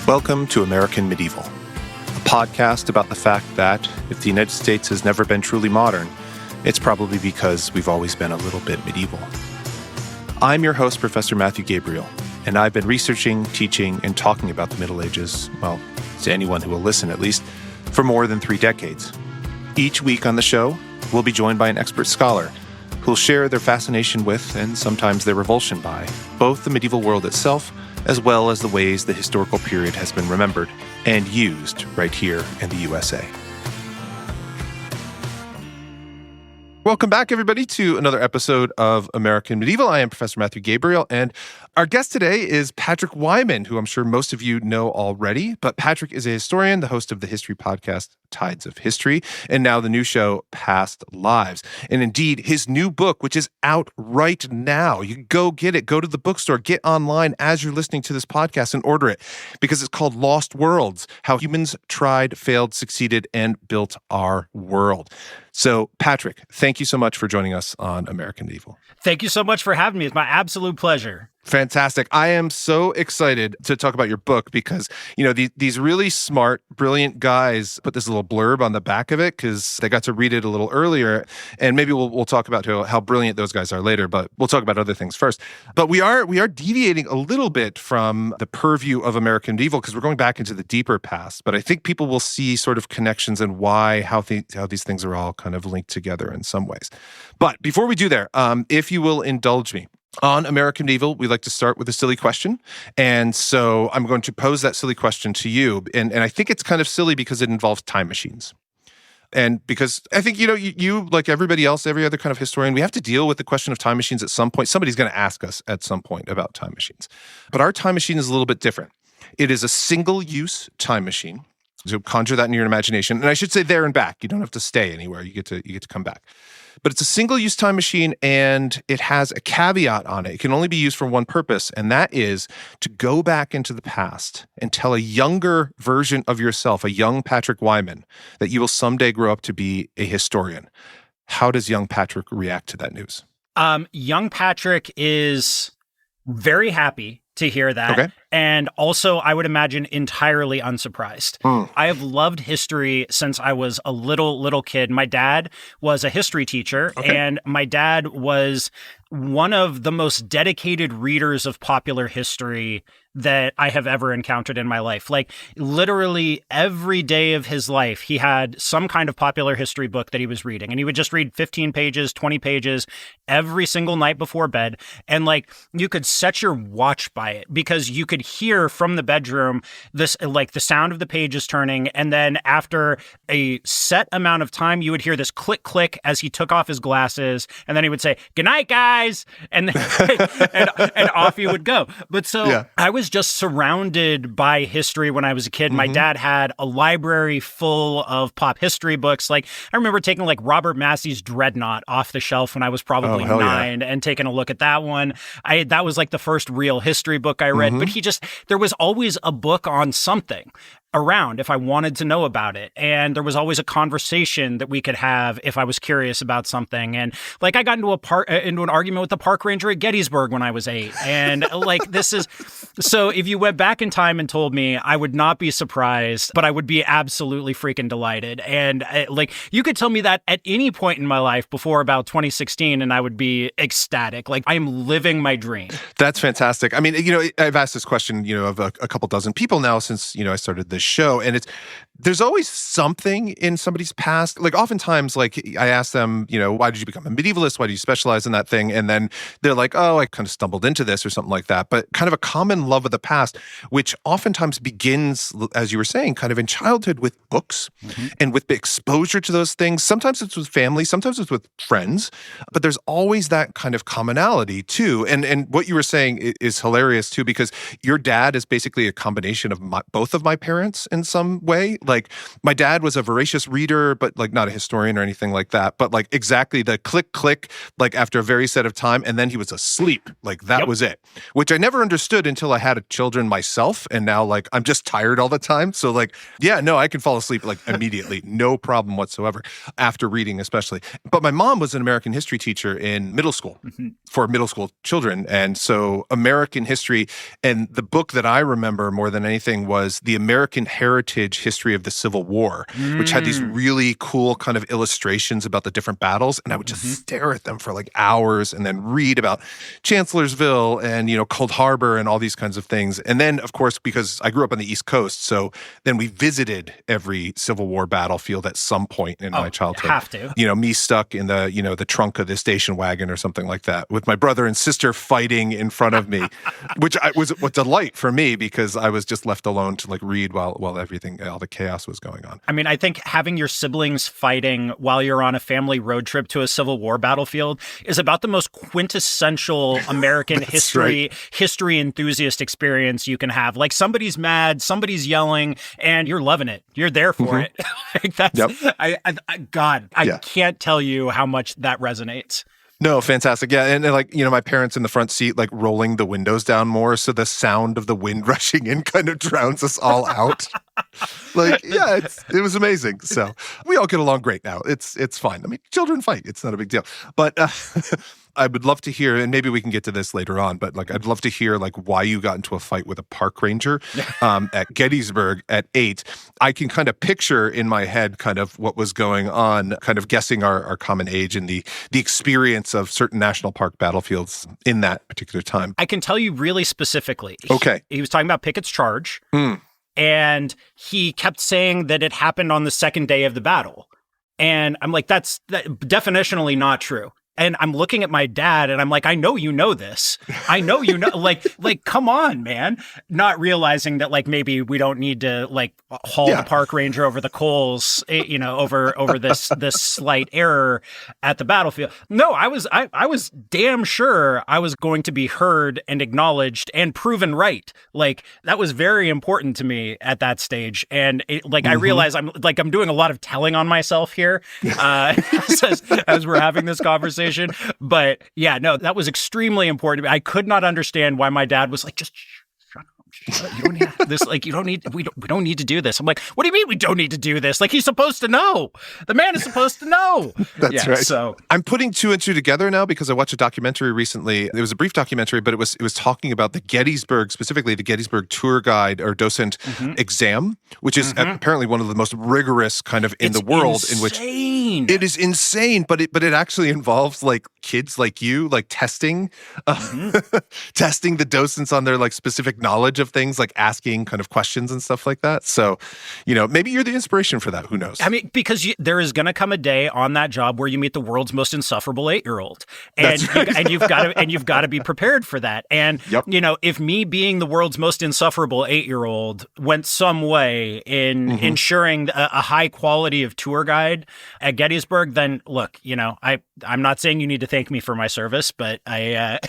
Welcome to American Medieval, a podcast about the fact that if the United States has never been truly modern, it's probably because we've always been a little bit medieval. I'm your host, Professor Matthew Gabriel, and I've been researching, teaching, and talking about the Middle Ages, well, to anyone who will listen at least, for more than 3 decades. Each week on the show, we'll be joined by an expert scholar who'll share their fascination with, and sometimes their revulsion by, both the medieval world itself as well as the ways the historical period has been remembered and used right here in the USA. Welcome back, everybody, to another episode of American Medieval. I am Professor Matthew Gabriel, and our guest today is Patrick Wyman, who I'm sure most of you know already. But Patrick is a historian, the host of the history podcast Tides of History, and now the new show Past Lives. And indeed, his new book, which is out right now, you can go get it, go to the bookstore, get online as you're listening to this podcast and order it, because it's called Lost Worlds: How Humans Tried, Failed, Succeeded, and Built Our World. So, Patrick, thank you so much for joining us on American Medieval. Thank you so much for having me. It's my absolute pleasure. Fantastic. I am so excited to talk about your book because, you know, these really smart, brilliant guys put this little blurb on the back of it because they got to read it a little earlier. And maybe we'll talk about how brilliant those guys are later, but we'll talk about other things first. But we are deviating a little bit from the purview of American Medieval because we're going back into the deeper past. But I think people will see sort of connections and how these things are all kind of linked together in some ways. But before we do there, if you will indulge me, on American Medieval, we like to start with a silly question. And so I'm going to pose that silly question to you. And I think it's kind of silly because it involves time machines. And because I think, you like everybody else, every other kind of historian, we have to deal with the question of time machines at some point. Somebody's going to ask us at some point about time machines. But our time machine is a little bit different. It is a single-use time machine. So conjure that in your imagination. And I should say there and back. You don't have to stay anywhere. You get to come back. But it's a single-use time machine, and it has a caveat on it. It can only be used for one purpose, and that is to go back into the past and tell a younger version of yourself, a young Patrick Wyman, that you will someday grow up to be a historian. How does young Patrick react to that news? Young Patrick is very happy to hear that. Okay. And also, I would imagine, entirely unsurprised. I have loved history since I was a little kid. My dad was a history teacher, and my dad was one of the most dedicated readers of popular history that I have ever encountered in my life. Like, literally every day of his life, he had some kind of popular history book that he was reading. And he would just read 15 pages, 20 pages every single night before bed. And like, you could set your watch by it because you could hear from the bedroom this, like, the sound of the pages turning. And then after a set amount of time, you would hear this click, click as he took off his glasses. And then he would say, "Good night, guys." And and off he would go. But so I was just surrounded by history when I was a kid. My dad had a library full of pop history books. Like, I remember taking like Robert Massey's Dreadnought off the shelf when I was probably 9 and taking a look at that one. That was like the first real history book I read. But there was always a book on something around if I wanted to know about it. And there was always a conversation that we could have if I was curious about something. And like, I got into an argument with the park ranger at Gettysburg when I was 8. And like, so if you went back in time and told me, I would not be surprised, but I would be absolutely freaking delighted. And like, you could tell me that at any point in my life before about 2016, and I would be ecstatic. Like, I am living my dream. That's fantastic. I mean, I've asked this question, of a couple dozen people now since, I started this show, and there's always something in somebody's past. Like, oftentimes, like, I ask them, why did you become a medievalist? Why do you specialize in that thing? And then they're like, oh, I kind of stumbled into this or something like that. But kind of a common love of the past, which oftentimes begins, as you were saying, kind of in childhood with books and with exposure to those things. Sometimes it's with family, sometimes it's with friends, but there's always that kind of commonality too. And what you were saying is hilarious too, because your dad is basically a combination of both of my parents in some way. Like my dad was a voracious reader, but like not a historian or anything like that. But like exactly the click, like after a very set of time, and then he was asleep. Like that was it, which I never understood until I had children myself. And now like I'm just tired all the time. So like, yeah, no, I can fall asleep like immediately. No problem whatsoever after reading, especially. But my mom was an American history teacher in middle school for middle school children. And so American history, and the book that I remember more than anything was The American Heritage History of the Civil War, which had these really cool kind of illustrations about the different battles. And I would just stare at them for like hours and then read about Chancellorsville and, Cold Harbor and all these kinds of things. And then, of course, because I grew up on the East Coast, so then we visited every Civil War battlefield at some point in my childhood. Have to. Me stuck in the, the trunk of the station wagon or something like that with my brother and sister fighting in front of me, which was a delight for me because I was just left alone to like read while all the chaos was going on. I mean, I think having your siblings fighting while you're on a family road trip to a Civil War battlefield is about the most quintessential American history enthusiast experience you can have. Like somebody's mad, somebody's yelling, and you're loving it. You're there for it. Like that's, I can't tell you how much that resonates. No, fantastic. Yeah. And like, my parents in the front seat, like rolling the windows down more. So the sound of the wind rushing in kind of drowns us all out. Like, yeah, it was amazing. So we all get along great now. It's fine. I mean, children fight. It's not a big deal. But I would love to hear, and maybe we can get to this later on, but like, I'd love to hear like why you got into a fight with a park ranger at Gettysburg at 8. I can kind of picture in my head kind of what was going on, kind of guessing our common age and the experience of certain national park battlefields in that particular time. I can tell you really specifically. Okay. He was talking about Pickett's Charge, and he kept saying that it happened on the second day of the battle. And I'm like, that's definitionally not true. And I'm looking at my dad and I'm like, I know you know this. I know you know, like, come on, man. Not realizing that like maybe we don't need to like haul the park ranger over the coals, over this slight error at the battlefield. No, I was damn sure I was going to be heard and acknowledged and proven right. Like that was very important to me at that stage. And I realize I'm doing a lot of telling on myself here as we're having this conversation. But yeah, no, that was extremely important to me. I could not understand why my dad was like, just shut up. You don't need this. Like, we don't need to do this. I'm like, what do you mean we don't need to do this? Like, he's supposed to know. The man is supposed to know. That's right. So I'm putting two and two together now because I watched a documentary recently. It was a brief documentary, but it was talking about the Gettysburg, specifically the Gettysburg tour guide or docent exam, which is apparently one of the most rigorous kind of in the world. Insane. In which it is insane, but it actually involves like kids like you, like testing testing the docents on their like specific knowledge of things, like asking kind of questions and stuff like that. So, maybe you're the inspiration for that. Who knows? I mean, because there is going to come a day on that job where you meet the world's most insufferable 8-year-old, and you've got to be prepared for that. And if me being the world's most insufferable 8-year-old went some way in ensuring a high quality of tour guide at Gettysburg, then look, I'm not saying you need to thank me for my service, but I.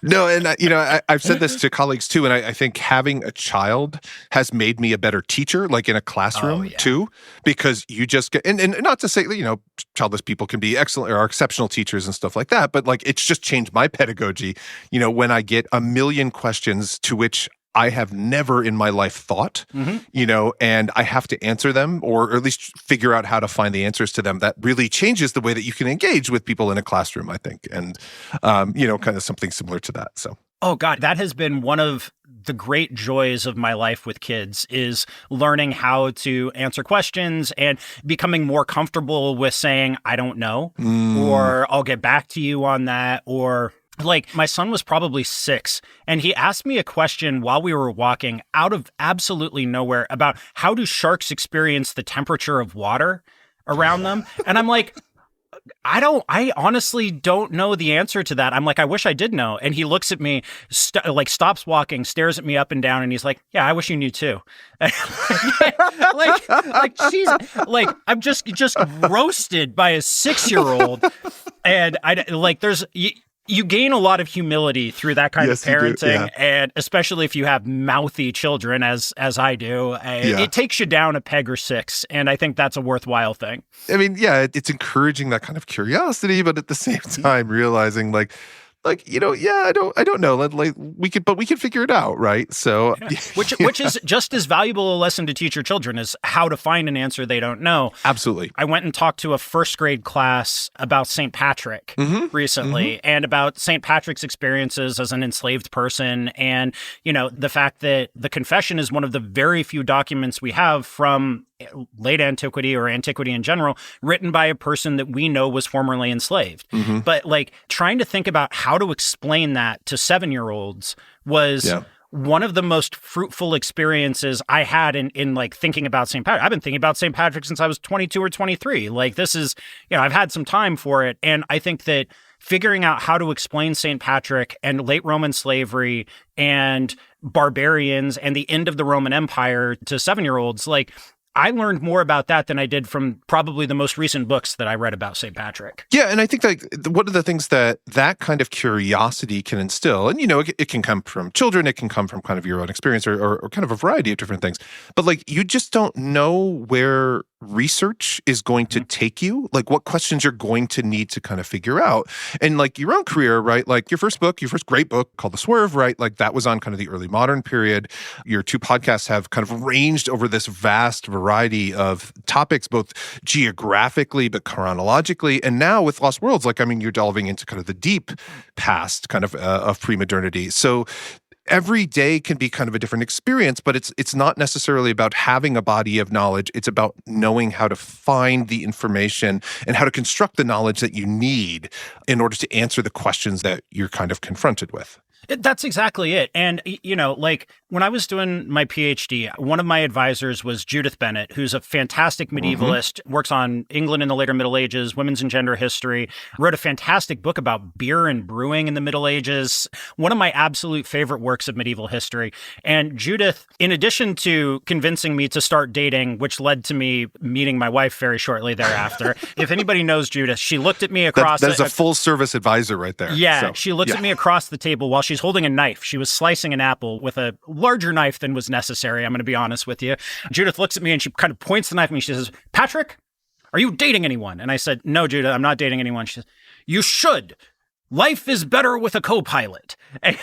No, and I've said this to colleagues too, and I think having a child has made me a better teacher, like in a classroom too, because you just get, and not to say, childless people can be excellent or are exceptional teachers and stuff like that, but like it's just changed my pedagogy, when I get a million questions to which I have never in my life thought, and I have to answer them or at least figure out how to find the answers to them. That really changes the way that you can engage with people in a classroom, I think. And, kind of something similar to that. So. Oh God, that has been one of the great joys of my life with kids is learning how to answer questions and becoming more comfortable with saying, I don't know, or I'll get back to you on that, or like my son was probably 6 and he asked me a question while we were walking out of absolutely nowhere about how do sharks experience the temperature of water around them? And I'm like, I honestly don't know the answer to that. I'm like, I wish I did know. And he looks at me, stops walking, stares at me up and down. And he's like, yeah, I wish you knew too. I'm just roasted by a 6-year-old. And You gain a lot of humility through that kind of Yes, you do, parenting, yeah. and especially if you have mouthy children, as I do, it takes you down a peg or six, and I think that's a worthwhile thing. I mean, yeah, it's encouraging that kind of curiosity, but at the same time realizing like, I don't know. Like we could figure it out, right? So, which is just as valuable a lesson to teach your children is how to find an answer they don't know. Absolutely. I went and talked to a first grade class about St. Patrick recently and about St. Patrick's experiences as an enslaved person. And, the fact that the Confession is one of the very few documents we have from late antiquity or antiquity in general, written by a person that we know was formerly enslaved. But like trying to think about how to explain that to 7-year-olds was one of the most fruitful experiences I had in like thinking about St. Patrick. I've been thinking about St. Patrick since I was 22 or 23. Like this is, I've had some time for it. And I think that figuring out how to explain St. Patrick and late Roman slavery and barbarians and the end of the Roman Empire to 7-year-olds, like I learned more about that than I did from probably the most recent books that I read about St. Patrick. Yeah, and I think that one of the things that kind of curiosity can instill, and it can come from children, it can come from kind of your own experience or kind of a variety of different things. But like you just don't know where research is going to take you, like what questions you're going to need to kind of figure out. And like your own career, right? Like your first great book called The Swerve, right? Like that was on kind of the early modern period. Your 2 podcasts have kind of ranged over this vast variety of topics, both geographically but chronologically. And now with Lost Worlds, like, I mean, you're delving into kind of the deep past kind of pre-modernity. So every day can be kind of a different experience, but it's not necessarily about having a body of knowledge. It's about knowing how to find the information and how to construct the knowledge that you need in order to answer the questions that you're kind of confronted with. That's exactly it. And, like when I was doing my PhD, one of my advisors was Judith Bennett, who's a fantastic medievalist, works on England in the later Middle Ages, women's and gender history, wrote a fantastic book about beer and brewing in the Middle Ages, one of my absolute favorite works of medieval history. And Judith, in addition to convincing me to start dating, which led to me meeting my wife very shortly thereafter, if anybody knows Judith, she looked at me across... That's a full-service advisor right there. Yeah, she looks at me across the table while she's holding a knife. She was slicing an apple with a larger knife than was necessary, I'm going to be honest with you. Judith looks at me and she kind of points the knife at me. She says, "Patrick, are you dating anyone?" And I said, "No, Judith, I'm not dating anyone." She says, "You should. Life is better with a co-pilot." And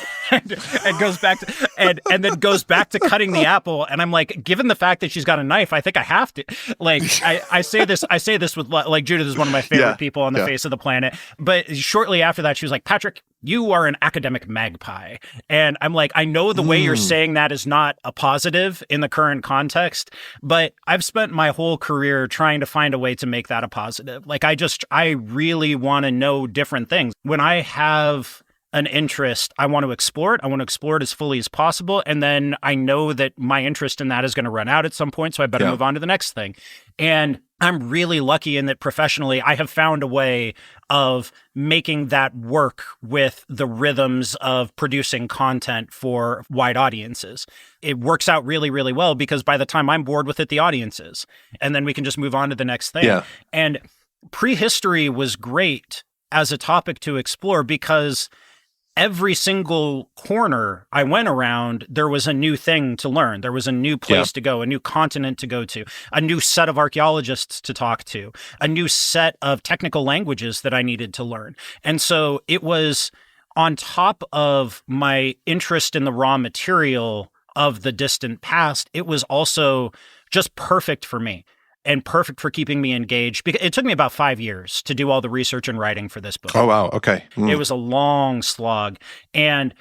goes back to and then goes back to cutting the apple. And I'm like, given the fact that she's got a knife, I think I have to. Like, I say this with like Judith is one of my favorite people on the face of the planet. But shortly after that, she was like, "Patrick, you are an academic magpie." And I'm like, I know the way you're saying that is not a positive in the current context, but I've spent my whole career trying to find a way to make that a positive. Like, I really want to know different things. When I have an interest, I want to explore it. I want to explore it as fully as possible. And then I know that my interest in that is going to run out at some point, so I better move on to the next thing. And I'm really lucky in that professionally, I have found a way of making that work with the rhythms of producing content for wide audiences. It works out really, really well because by the time I'm bored with it, the audience is. And then we can just move on to the next thing. Yeah. And prehistory was great as a topic to explore because every single corner I went around, there was a new thing to learn. There was a new place to go, a new continent to go to, a new set of archaeologists to talk to, a new set of technical languages that I needed to learn. And so it was on top of my interest in the raw material of the distant past, it was also just perfect for me. And perfect for keeping me engaged. Because it took me about 5 years to do all the research and writing for this book. Oh, wow. Okay. It was a long slog. And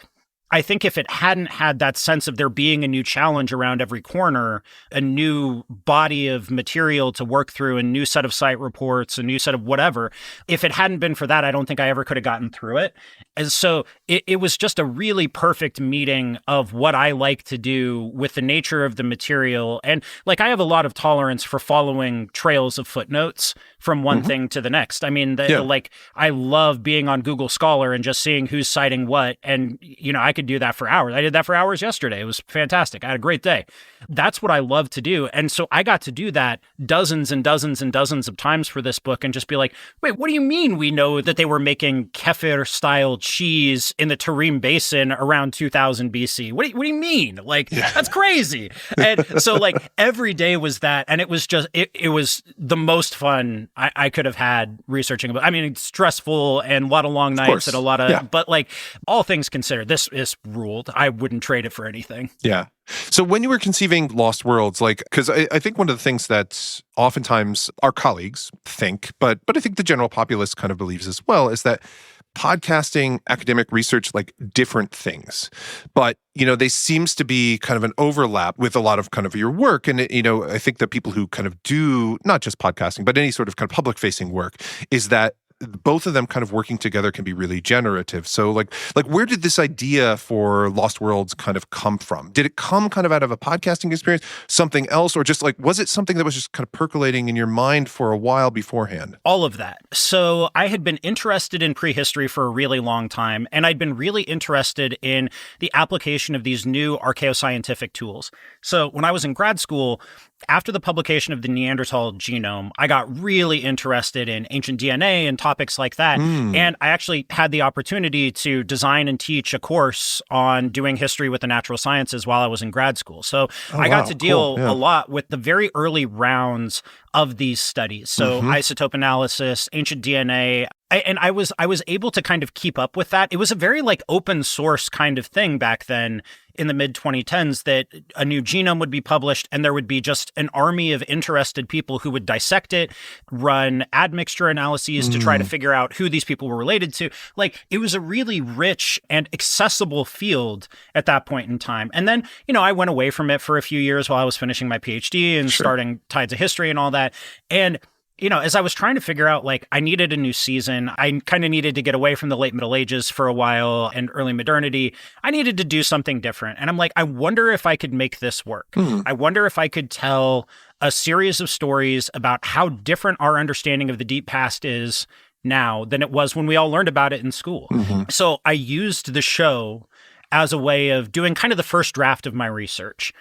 I think if it hadn't had that sense of there being a new challenge around every corner, a new body of material to work through, a new set of site reports, a new set of whatever, if it hadn't been for that, I don't think I ever could have gotten through it. And so it was just a really perfect meeting of what I like to do with the nature of the material. And like, I have a lot of tolerance for following trails of footnotes from one thing to the next. I mean, like, I love being on Google Scholar and just seeing who's citing what. And, I could do that for hours. I did that for hours yesterday. It was fantastic. I had a great day. That's what I love to do. And so I got to do that dozens and dozens and dozens of times for this book and just be like, wait, what do you mean we know that they were making kefir-style cheese in the Tarim Basin around 2000 BC? What do you mean? Like, that's crazy. And so like every day was that. And it was just, it was the most fun I could have had researching about. I mean, it's stressful and a lot of long nights and a lot of, but like all things considered, this is ruled. I wouldn't trade it for anything. Yeah. So when you were conceiving Lost Worlds, like, because I think one of the things that oftentimes our colleagues think, but I think the general populace kind of believes as well, is that podcasting, academic research, like different things. But, they seems to be kind of an overlap with a lot of kind of your work. And, I think that people who kind of do not just podcasting, but any sort of kind of public facing work is that both of them kind of working together can be really generative. So like where did this idea for Lost Worlds kind of come from? Did it come kind of out of a podcasting experience, something else, or just like, was it something that was just kind of percolating in your mind for a while beforehand? All of that. So I had been interested in prehistory for a really long time, and I'd been really interested in the application of these new archaeoscientific tools. So when I was in grad school, after the publication of the Neanderthal genome, I got really interested in ancient DNA and topics like that. And I actually had the opportunity to design and teach a course on doing history with the natural sciences while I was in grad school. So I got to deal a lot with the very early rounds of these studies. So isotope analysis, ancient DNA. I was able to kind of keep up with that. It was a very like open source kind of thing back then in the mid 2010s, that a new genome would be published and there would be just an army of interested people who would dissect it, run admixture analyses to try to figure out who these people were related to. Like, it was a really rich and accessible field at that point in time. And then, I went away from it for a few years while I was finishing my PhD and starting Tides of History and all that. And as I was trying to figure out, like, I needed a new season, I kind of needed to get away from the late Middle Ages for a while and early modernity. I needed to do something different. And I'm like, I wonder if I could make this work. I wonder if I could tell a series of stories about how different our understanding of the deep past is now than it was when we all learned about it in school. So I used the show as a way of doing kind of the first draft of my research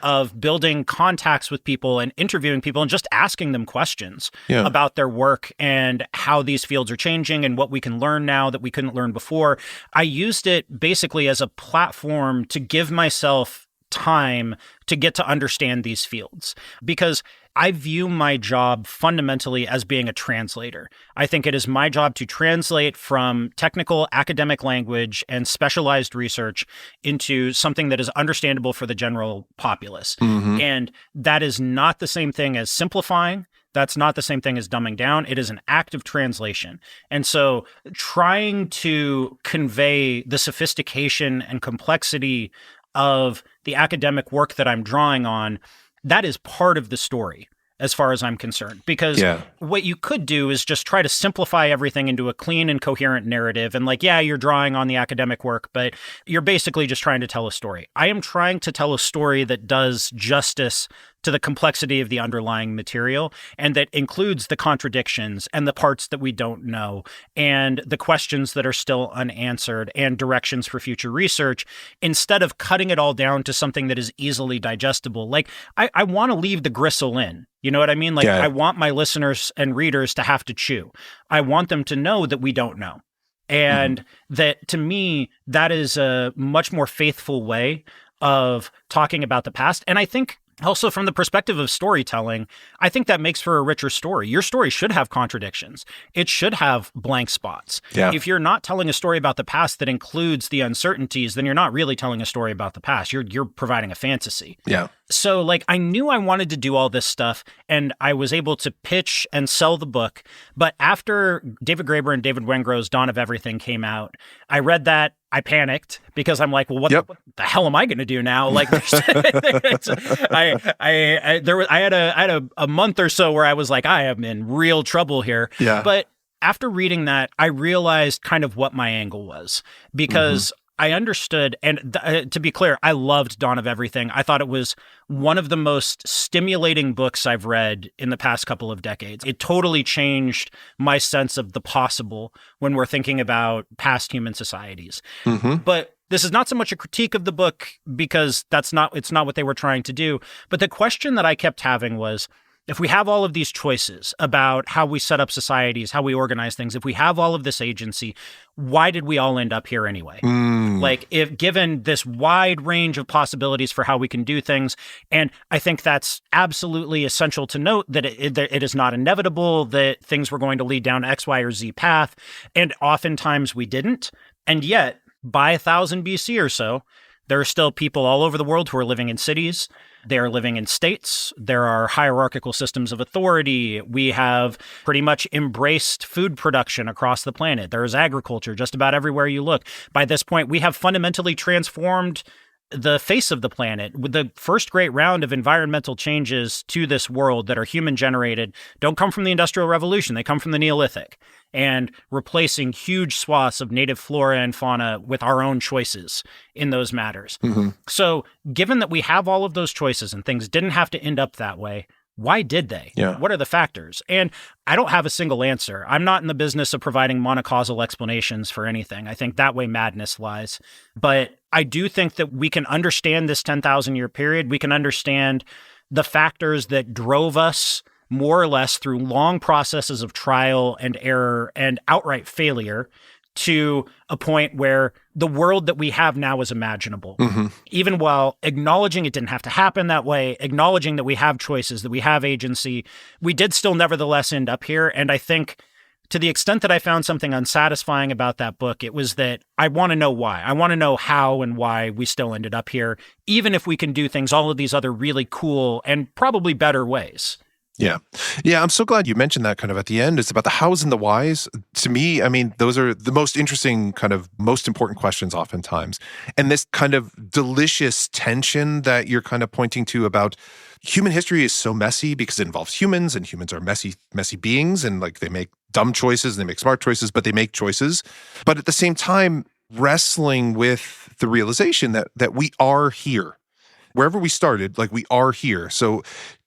of building contacts with people and interviewing people and just asking them questions about their work and how these fields are changing and what we can learn now that we couldn't learn before. I used it basically as a platform to give myself time to get to understand these fields, because I view my job fundamentally as being a translator. I think it is my job to translate from technical academic language and specialized research into something that is understandable for the general populace. And that is not the same thing as simplifying. That's not the same thing as dumbing down. It is an act of translation. And so trying to convey the sophistication and complexity of the academic work that I'm drawing on, that is part of the story as far as I'm concerned. Because what you could do is just try to simplify everything into a clean and coherent narrative. And like, you're drawing on the academic work, but you're basically just trying to tell a story. I am trying to tell a story that does justice to the complexity of the underlying material, and that includes the contradictions and the parts that we don't know and the questions that are still unanswered and directions for future research, instead of cutting it all down to something that is easily digestible. Like, I want to leave the gristle in. You know what I mean? Like, I want my listeners and readers to have to chew. I want them to know that we don't know. And that, to me, that is a much more faithful way of talking about the past. And I think also, from the perspective of storytelling, I think that makes for a richer story. Your story should have contradictions. It should have blank spots. If you're not telling a story about the past that includes the uncertainties, then you're not really telling a story about the past. You're providing a fantasy. So, like, I knew I wanted to do all this stuff, and I was able to pitch and sell the book. But after David Graeber and David Wengrow's Dawn of Everything came out, I read that. I panicked because I'm like, well, what the hell am I going to do now? Like, I had a month or so where I was like, I am in real trouble here. But after reading that, I realized kind of what my angle was, because I understood, and to be clear, I loved Dawn of Everything. I thought it was one of the most stimulating books I've read in the past couple of decades. It totally changed my sense of the possible when we're thinking about past human societies. But this is not so much a critique of the book because it's not what they were trying to do. But the question that I kept having was, if we have all of these choices about how we set up societies, how we organize things, if we have all of this agency, why did we all end up here anyway? Like, if given this wide range of possibilities for how we can do things, and I think that's absolutely essential to note that it is not inevitable that things were going to lead down X, Y, or Z path, and oftentimes we didn't. And yet, by 1000 BC or so, there are still people all over the world who are living in cities. They are living in states. There are hierarchical systems of authority. We have pretty much embraced food production across the planet. There is agriculture just about everywhere you look. By this point, we have fundamentally transformed the face of the planet. With the first great round of environmental changes to this world that are human generated don't come from the Industrial Revolution. They come from the Neolithic, and replacing huge swaths of native flora and fauna with our own choices in those matters. So given that we have all of those choices and things didn't have to end up that way, why did they? Yeah. What are the factors? And I don't have a single answer. I'm not in the business of providing monocausal explanations for anything. I think that way madness lies. But I do think that we can understand this 10,000 year period. We can understand the factors that drove us more or less through long processes of trial and error and outright failure to a point where the world that we have now is imaginable. Even while acknowledging it didn't have to happen that way, acknowledging that we have choices, that we have agency, we did still nevertheless end up here. And I think to the extent that I found something unsatisfying about that book, it was that I want to know why. I want to know how and why we still ended up here, even if we can do things all of these other really cool and probably better ways. Yeah. Yeah. I'm so glad you mentioned that kind of at the end. It's about the hows and the whys. To me, I mean, those are the most interesting, kind of most important questions oftentimes. And this kind of delicious tension that you're kind of pointing to about human history is so messy because it involves humans, and humans are messy beings, and like they make dumb choices and they make smart choices, but they make choices. But at the same time, wrestling with the realization that we are here. Wherever we started, like we are here. So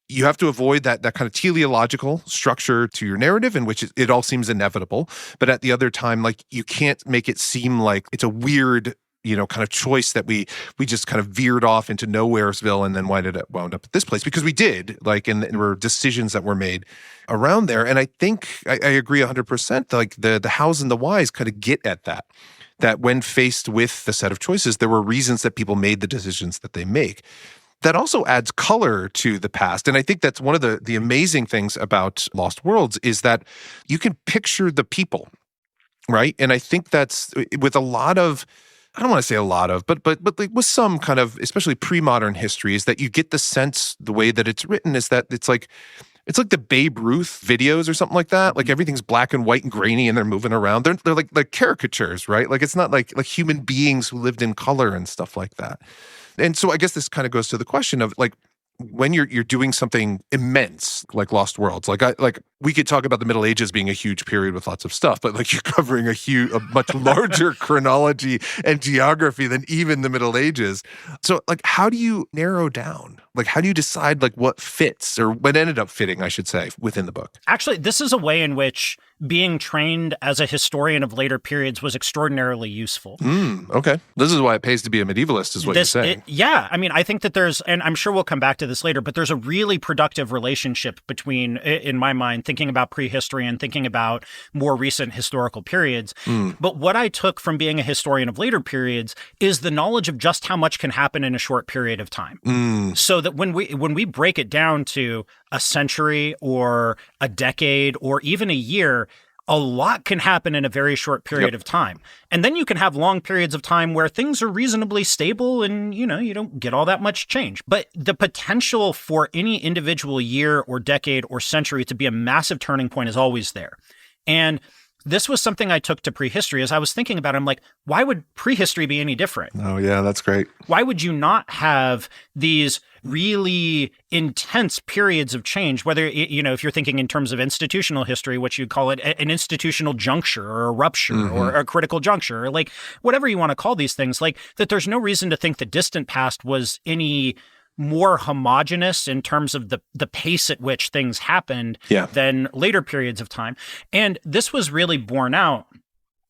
you have to avoid that kind of teleological structure to your narrative in which it all seems inevitable. But at the other time, like you can't make it seem like it's a weird, kind of choice that we just kind of veered off into Nowheresville and then wound up at this place, because we did, like, and there were decisions that were made around there. And I think I agree 100%. Like the hows and the whys kind of get at that when faced with the set of choices, there were reasons that people made the decisions that they make. That also adds color to the past. And I think that's one of the amazing things about Lost Worlds is that you can picture the people, right? And I think that's with a lot of, I don't want to say a lot of, but like with some kind of, especially pre-modern history, is that you get the sense, the way that it's written is that it's like the Babe Ruth videos or something like that. Like everything's black and white and grainy and they're moving around. They're like caricatures, right? Like it's not like human beings who lived in color and stuff like that. And so I guess this kind of goes to the question of like, when you're doing something immense like Lost Worlds, like we could talk about the Middle Ages being a huge period with lots of stuff, but like you're covering a much larger chronology and geography than even the Middle Ages. So like, how do you narrow down? Like, how do you decide like what fits, or what ended up fitting, I should say, within the book? Actually, this is a way in which being trained as a historian of later periods was extraordinarily useful. Okay. This is why it pays to be a medievalist, is what you're saying. Yeah. I mean, I think that there's, and I'm sure we'll come back to this later, but there's a really productive relationship between, in my mind, thinking about prehistory and thinking about more recent historical periods. But what I took from being a historian of later periods is the knowledge of just how much can happen in a short period of time. So that when we break it down to a century or a decade or even a year, a lot can happen in a very short period of time. And then you can have long periods of time where things are reasonably stable and, you don't get all that much change. But the potential for any individual year or decade or century to be a massive turning point is always there. And this was something I took to prehistory. As I was thinking about it, I'm like, why would prehistory be any different? Oh, yeah, that's great. Why would you not have these really intense periods of change, whether, if you're thinking in terms of institutional history, what you'd call it an institutional juncture or a rupture or a critical juncture, or like whatever you want to call these things, like that there's no reason to think the distant past was any more homogenous in terms of the pace at which things happened than later periods of time. And this was really borne out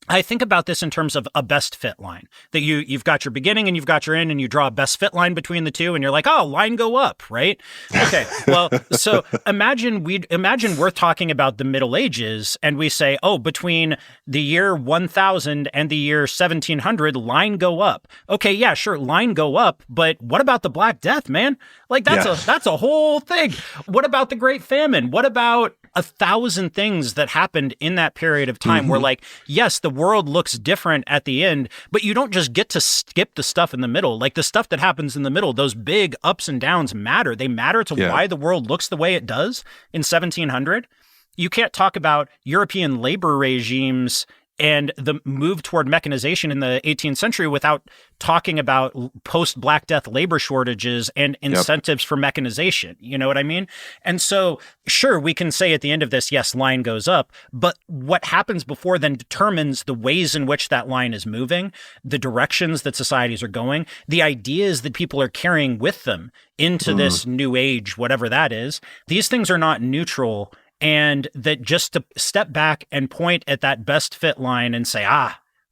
I think about this in terms of a best fit line, that you've got your beginning and you've got your end, and you draw a best fit line between the two, and you're like, oh, line go up, right? Okay, well, so imagine we're talking about the Middle Ages, and we say, oh, between the year 1000 and the year 1700, line go up. Okay, yeah, sure, line go up, but what about the Black Death, man? Like that's a whole thing. What about the Great Famine? What about 1,000 things that happened in that period of time where, like, yes, the world looks different at the end, but you don't just get to skip the stuff in the middle. Like, the stuff that happens in the middle, those big ups and downs matter. They matter to why the world looks the way it does in 1700. You can't talk about European labor regimes and the move toward mechanization in the 18th century without talking about post-Black Death labor shortages and incentives for mechanization. You know what I mean? And so, sure, we can say at the end of this, yes, line goes up, but what happens before then determines the ways in which that line is moving, the directions that societies are going, the ideas that people are carrying with them into this new age, whatever that is. These things are not neutral. And that just to step back and point at that best fit line and say,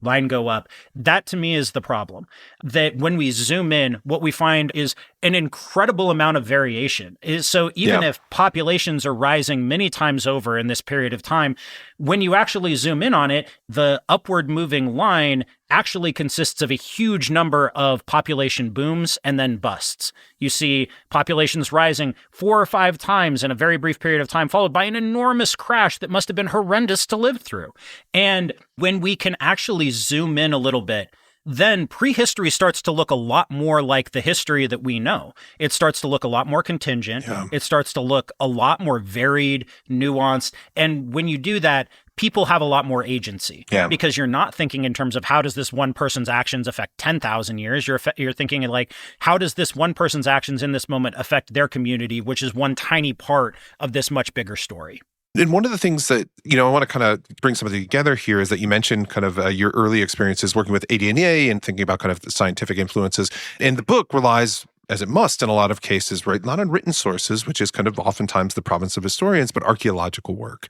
line go up, that to me is the problem. That when we zoom in, what we find is an incredible amount of variation. So even if populations are rising many times over in this period of time, when you actually zoom in on it, the upward moving line actually consists of a huge number of population booms and then busts. You see populations rising 4 or 5 times in a very brief period of time, followed by an enormous crash that must have been horrendous to live through. And when we can actually zoom in a little bit, then prehistory starts to look a lot more like the history that we know. It starts to look a lot more contingent. It starts to look a lot more varied, nuanced. And when you do that, people have a lot more agency because you're not thinking in terms of how does this one person's actions affect 10,000 years. You're thinking like, how does this one person's actions in this moment affect their community, which is one tiny part of this much bigger story. And one of the things that, I want to kind of bring something together here is that you mentioned kind of your early experiences working with ADNA and thinking about kind of the scientific influences. And the book relies, as it must in a lot of cases, right, not on written sources, which is kind of oftentimes the province of historians, but archaeological work.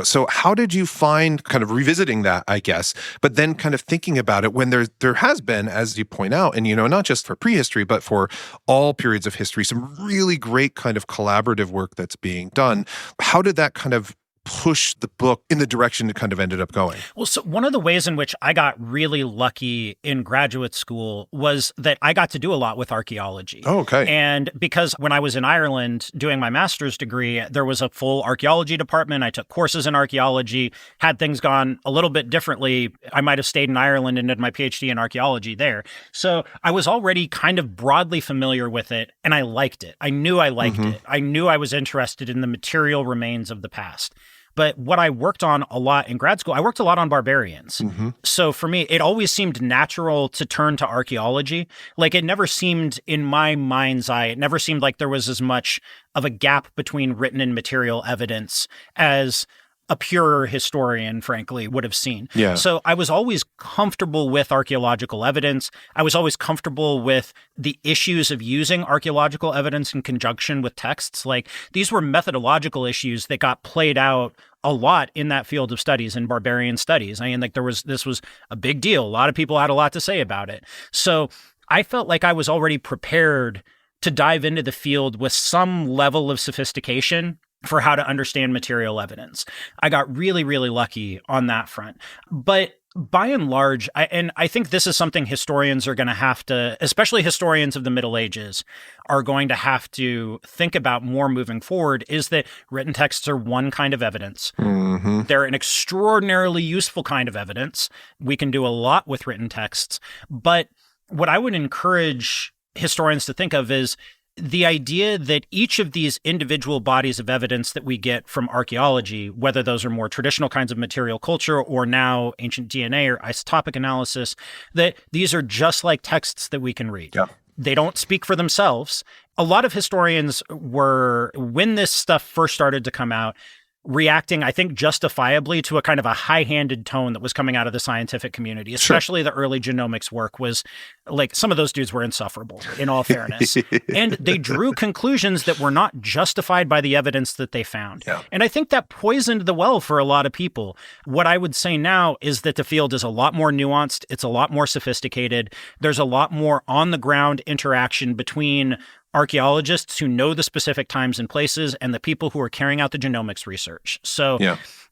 So how did you find kind of revisiting that, I guess, but then kind of thinking about it when there has been, as you point out, and, not just for prehistory, but for all periods of history, some really great kind of collaborative work that's being done. How did that kind of push the book in the direction it kind of ended up going? Well, so one of the ways in which I got really lucky in graduate school was that I got to do a lot with archaeology. Oh, okay. And because when I was in Ireland doing my master's degree, there was a full archaeology department. I took courses in archaeology. Had things gone a little bit differently, I might have stayed in Ireland and did my PhD in archaeology there. So I was already kind of broadly familiar with it, and I liked it. I knew I liked it. I knew I was interested in the material remains of the past. But what I worked on a lot in grad school, I worked a lot on barbarians. So for me, it always seemed natural to turn to archaeology. Like, it never seemed, in my mind's eye, it never seemed like there was as much of a gap between written and material evidence as a pure historian, frankly, would have seen. So I was always comfortable with archaeological evidence. I was always comfortable with the issues of using archaeological evidence in conjunction with texts. Like, these were methodological issues that got played out a lot in that field of studies, in barbarian studies. I mean, like, this was a big deal. A lot of people had a lot to say about it. So I felt like I was already prepared to dive into the field with some level of sophistication for how to understand material evidence. I got really, really lucky on that front. But by and large, I think this is something historians are going to have to, especially historians of the Middle Ages, are going to have to think about more moving forward, is that written texts are one kind of evidence. They're an extraordinarily useful kind of evidence. We can do a lot with written texts. But what I would encourage historians to think of is the idea that each of these individual bodies of evidence that we get from archaeology, whether those are more traditional kinds of material culture or now ancient DNA or isotopic analysis, that these are just like texts that we can read. They don't speak for themselves. A lot of historians were, when this stuff first started to come out, reacting, I think, justifiably to a kind of a high-handed tone that was coming out of the scientific community, especially the early genomics work was like, some of those dudes were insufferable, in all fairness. And they drew conclusions that were not justified by the evidence that they found. Yeah. And I think that poisoned the well for a lot of people. What I would say now is that the field is a lot more nuanced. It's a lot more sophisticated. There's a lot more on-the-ground interaction between archaeologists who know the specific times and places and the people who are carrying out the genomics research. So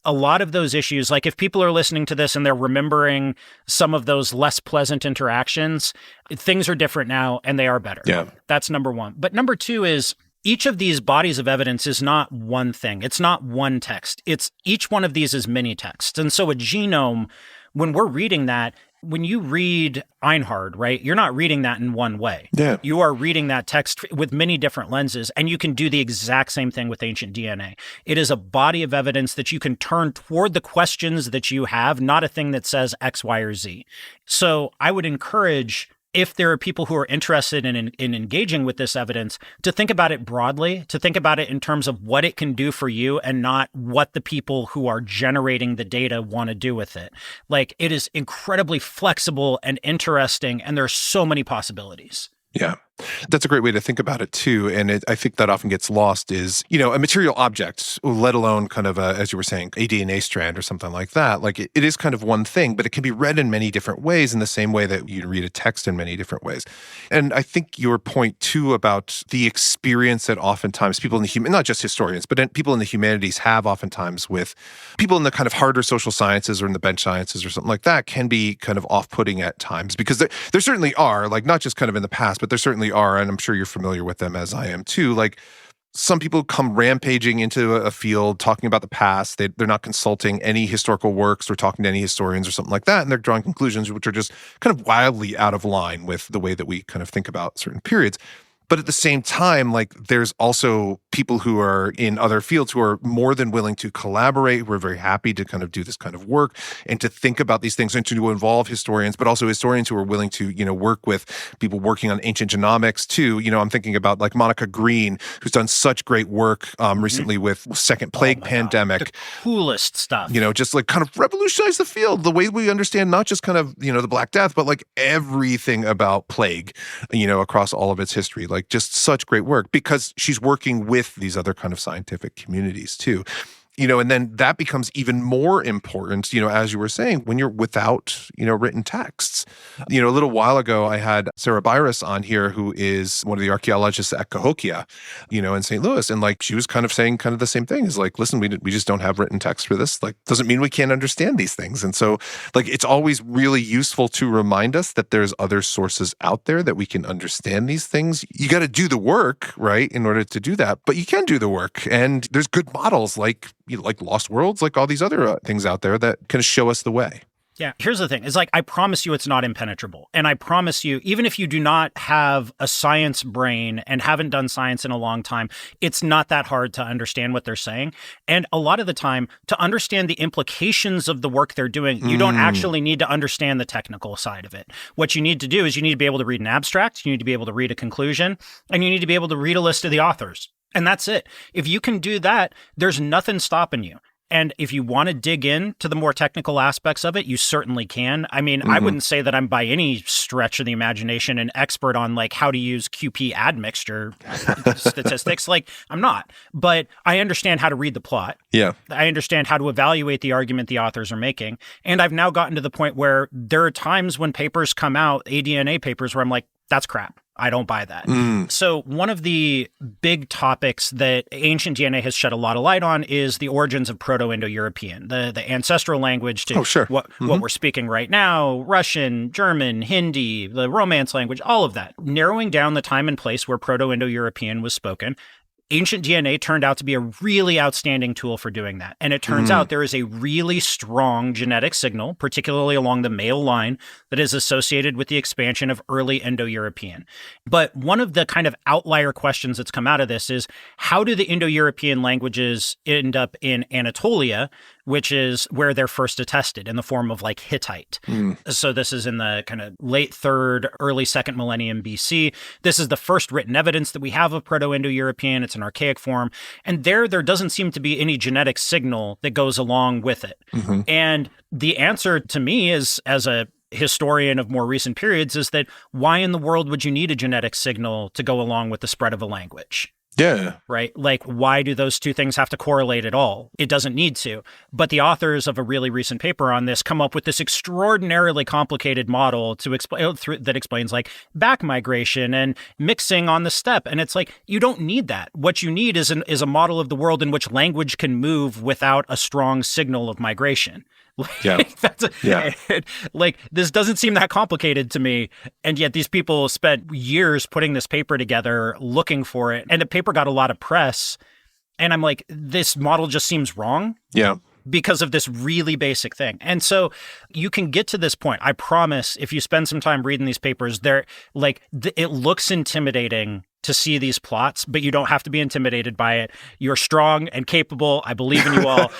a lot of those issues, like if people are listening to this and they're remembering some of those less pleasant interactions, things are different now and they are better. Yeah. That's number one. But number two is, each of these bodies of evidence is not one thing. It's not one text. It's each one of these is many texts. And so a genome, when we're reading that, when you read Einhard, right, you're not reading that in one way. Yeah. You are reading that text with many different lenses, and you can do the exact same thing with ancient DNA. It is a body of evidence that you can turn toward the questions that you have, not a thing that says X, Y, or Z. So I would encourage, if there are people who are interested in engaging with this evidence, to think about it broadly, to think about it in terms of what it can do for you and not what the people who are generating the data want to do with it. Like, it is incredibly flexible and interesting, and there are so many possibilities. Yeah. That's a great way to think about it too. And I think that often gets lost is, a material object, let alone kind of as you were saying, a DNA strand or something like that. Like it is kind of one thing, but it can be read in many different ways, in the same way that you read a text in many different ways. And I think your point too about the experience that oftentimes people in the not just historians, but people in the humanities have oftentimes with people in the kind of harder social sciences or in the bench sciences or something like that, can be kind of off-putting at times, because there certainly are, like, not just kind of in the past, but there certainly are, and I'm sure you're familiar with them as I am too, like some people come rampaging into a field talking about the past. They're not consulting any historical works or talking to any historians or something like that, and they're drawing conclusions which are just kind of wildly out of line with the way that we kind of think about certain periods. But at the same time, like, there's also people who are in other fields who are more than willing to collaborate, who are very happy to kind of do this kind of work and to think about these things and to involve historians, but also historians who are willing to, work with people working on ancient genomics too. I'm thinking about like Monica Green, who's done such great work recently with second plague pandemic. The coolest stuff. Just like kind of revolutionize the field, the way we understand not just kind of, the Black Death, but like everything about plague, across all of its history. Like, just such great work, because she's working with these other kind of scientific communities too. And then that becomes even more important, as you were saying, when you're without, written texts. A little while ago, I had Sarah Byras on here, who is one of the archaeologists at Cahokia, in St. Louis. And like, she was kind of saying kind of the same thing, is like, listen, we just don't have written text for this. Like, doesn't mean we can't understand these things. And so like, it's always really useful to remind us that there's other sources out there that we can understand these things. You got to do the work, right, in order to do that. But you can do the work. And there's good models like Lost Worlds, like all these other things out there that can show us the way. Yeah. Here's the thing. It's like, I promise you it's not impenetrable. And I promise you, even if you do not have a science brain and haven't done science in a long time, it's not that hard to understand what they're saying. And a lot of the time, to understand the implications of the work they're doing, you don't actually need to understand the technical side of it. What you need to do is you need to be able to read an abstract, you need to be able to read a conclusion, and you need to be able to read a list of the authors. And that's it. If you can do that, there's nothing stopping you. And if you want to dig into the more technical aspects of it, you certainly can. I mean, I wouldn't say that I'm by any stretch of the imagination an expert on like how to use QP admixture statistics. Like, I'm not. But I understand how to read the plot. Yeah. I understand how to evaluate the argument the authors are making. And I've now gotten to the point where there are times when papers come out, ADNA papers, where I'm like, that's crap. I don't buy that. So one of the big topics that ancient DNA has shed a lot of light on is the origins of Proto-Indo-European, the ancestral language to what we're speaking right now, Russian, German, Hindi, the Romance language, all of that. Narrowing down the time and place where Proto-Indo-European was spoken, ancient DNA turned out to be a really outstanding tool for doing that. And it turns out there is a really strong genetic signal, particularly along the male line, that is associated with the expansion of early Indo-European. But one of the kind of outlier questions that's come out of this is, how do the Indo-European languages end up in Anatolia, which is where they're first attested in the form of like Hittite. So this is in the kind of late 3rd, early 2nd millennium BC. This is the first written evidence that we have of Proto-Indo-European. It's an archaic form. And there doesn't seem to be any genetic signal that goes along with it. And the answer to me is, as a historian of more recent periods, is that why in the world would you need a genetic signal to go along with the spread of a language? Yeah. Right? Like, why do those two things have to correlate at all? It doesn't need to. But the authors of a really recent paper on this come up with this extraordinarily complicated model to explain that explains like back migration and mixing on the steppe. And it's like, you don't need that. What you need is a model of the world in which language can move without a strong signal of migration. Like, this doesn't seem that complicated to me. And yet these people spent years putting this paper together, looking for it. And the paper got a lot of press. And I'm like, this model just seems wrong. Yeah. Because of this really basic thing. And so you can get to this point. I promise, if you spend some time reading these papers, it looks intimidating to see these plots, but you don't have to be intimidated by it. You're strong and capable. I believe in you all.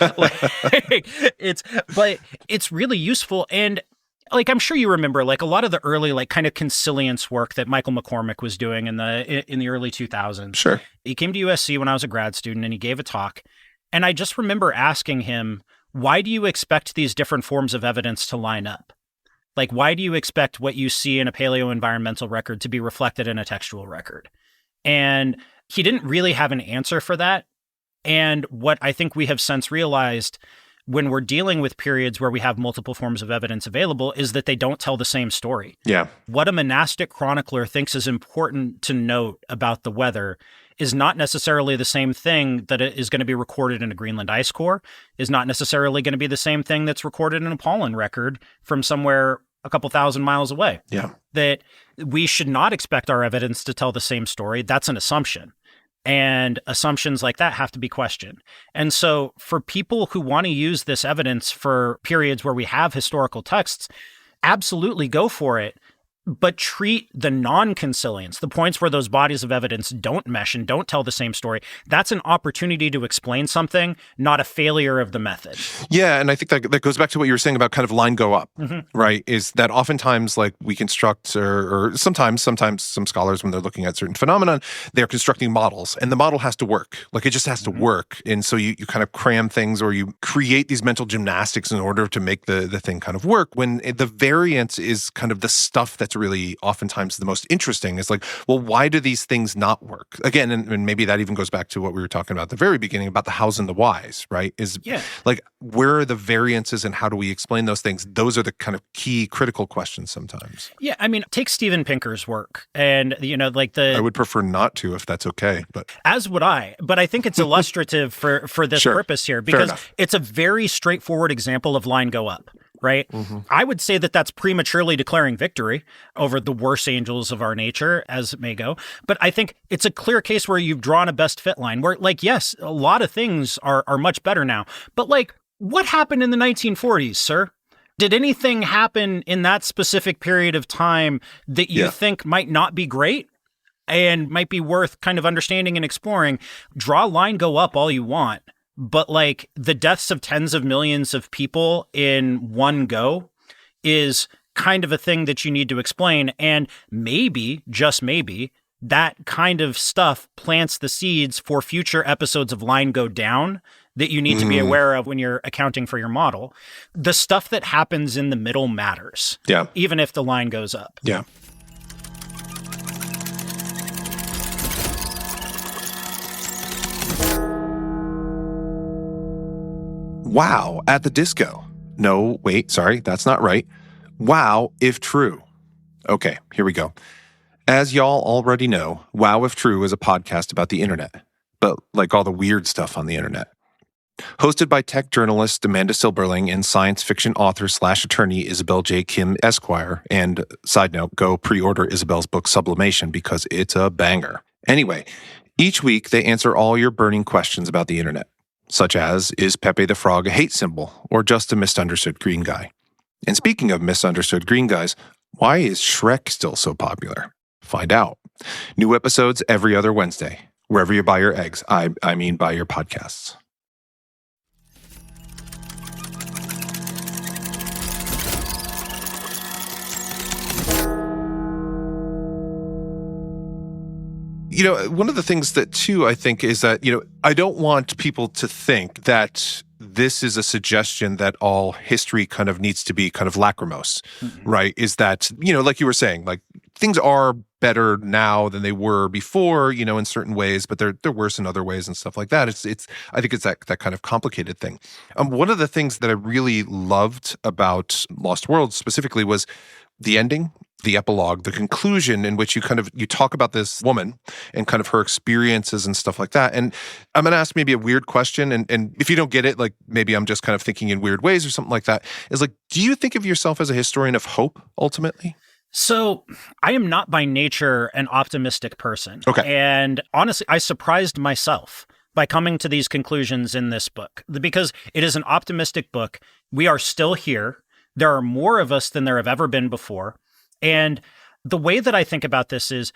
But it's really useful. And like, I'm sure you remember, like, a lot of the early, like, kind of consilience work that Michael McCormick was doing in the early 2000s. Sure. He came to USC when I was a grad student, and he gave a talk. And I just remember asking him, why do you expect these different forms of evidence to line up? Like, why do you expect what you see in a paleoenvironmental record to be reflected in a textual record? And he didn't really have an answer for that. And what I think we have since realized when we're dealing with periods where we have multiple forms of evidence available is that they don't tell the same story. Yeah. What a monastic chronicler thinks is important to note about the weather is not necessarily the same thing that is going to be recorded in a Greenland ice core, is not necessarily going to be the same thing that's recorded in a pollen record from somewhere a couple thousand miles away. Yeah. That we should not expect our evidence to tell the same story. That's an assumption. And assumptions like that have to be questioned. And so for people who want to use this evidence for periods where we have historical texts, absolutely go for it. But treat the non-consilience, the points where those bodies of evidence don't mesh and don't tell the same story, that's an opportunity to explain something, not a failure of the method. Yeah, and I think that goes back to what you were saying about kind of line go up, right? Is that oftentimes, like, we construct, or sometimes some scholars, when they're looking at certain phenomenon, they're constructing models, and the model has to work. Like, it just has to work. And so you kind of cram things, or you create these mental gymnastics in order to make the thing kind of work, when the variance is kind of the stuff that's really oftentimes the most interesting. Is like, well, why do these things not work? Again, and maybe that even goes back to what we were talking about at the very beginning about the hows and the whys, right? Like, where are the variances and how do we explain those things? Those are the kind of key critical questions sometimes. Yeah, I mean, take Steven Pinker's work, and I would prefer not to, if that's okay, but as would I. But I think it's illustrative for this purpose here, because it's a very straightforward example of line go up. Right? I would say that that's prematurely declaring victory over the worst angels of our nature, as it may go. But I think it's a clear case where you've drawn a best fit line where, like, yes, a lot of things are much better now. But, like, what happened in the 1940s, sir? Did anything happen in that specific period of time that you think might not be great and might be worth kind of understanding and exploring? Draw line go up all you want. But, like, the deaths of tens of millions of people in one go is kind of a thing that you need to explain. And maybe, just maybe, that kind of stuff plants the seeds for future episodes of Line Go Down that you need to be aware of when you're accounting for your model. The stuff that happens in the middle matters. Yeah. Even if the line goes up. Yeah. Wow, at the disco. No, wait, sorry, that's not right. Wow, if true. Okay, here we go. As y'all already know, Wow If True is a podcast about the internet, but like all the weird stuff on the internet. Hosted by tech journalist Amanda Silberling and science fiction author/attorney Isabel J. Kim Esquire. And side note, go pre-order Isabel's book Sublimation because it's a banger. Anyway, each week they answer all your burning questions about the internet. Such as, is Pepe the Frog a hate symbol or just a misunderstood green guy? And speaking of misunderstood green guys, why is Shrek still so popular? Find out. New episodes every other Wednesday, wherever you buy your eggs. I mean buy your podcasts. One of the things that too, I think, is that, I don't want people to think that this is a suggestion that all history kind of needs to be kind of lachrymose, right? Is that, like you were saying, like things are better now than they were before, in certain ways, but they're worse in other ways and stuff like that. I think it's that kind of complicated thing. One of the things that I really loved about Lost World specifically was the ending, the epilogue, the conclusion, in which you talk about this woman and kind of her experiences and stuff like that. And I'm going to ask maybe a weird question. And if you don't get it, like maybe I'm just kind of thinking in weird ways or something like that, is like, do you think of yourself as a historian of hope ultimately? So I am not by nature an optimistic person. Okay. And honestly, I surprised myself by coming to these conclusions in this book because it is an optimistic book. We are still here. There are more of us than there have ever been before. And the way that I think about this is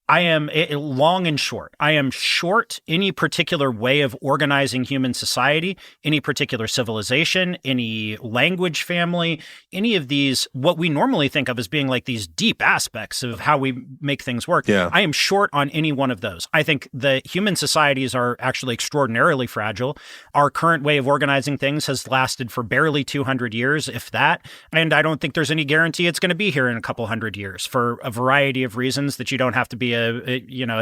I am long and short. I am short any particular way of organizing human society, any particular civilization, any language family, any of these, what we normally think of as being like these deep aspects of how we make things work. Yeah. I am short on any one of those. I think the human societies are actually extraordinarily fragile. Our current way of organizing things has lasted for barely 200 years, if that. And I don't think there's any guarantee it's going to be here in a couple hundred years for a variety of reasons that you don't have to be a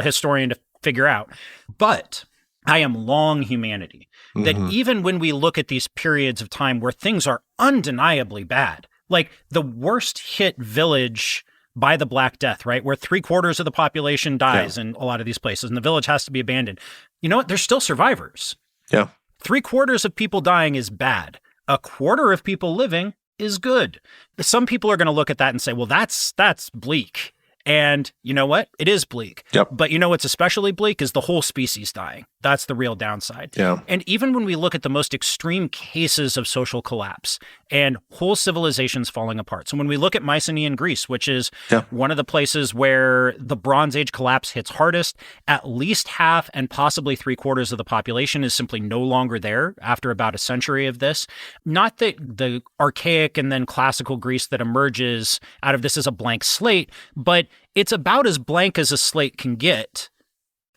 historian to figure out. But I am long humanity. That even when we look at these periods of time where things are undeniably bad, like the worst hit village by the Black Death, right? Where 3/4 of the population dies in a lot of these places and the village has to be abandoned. You know what? There's still survivors. Yeah. 3/4 of people dying is bad. 1/4 of people living is good. Some people are going to look at that and say, well, that's bleak. And you know what? It is bleak. Yep. But you know what's especially bleak is the whole species dying. That's the real downside. Yeah. And even when we look at the most extreme cases of social collapse and whole civilizations falling apart. So when we look at Mycenaean Greece, which is one of the places where the Bronze Age collapse hits hardest, at least half and possibly 3/4 of the population is simply no longer there after about a century of this. Not that the archaic and then classical Greece that emerges out of this is a blank slate, but it's about as blank as a slate can get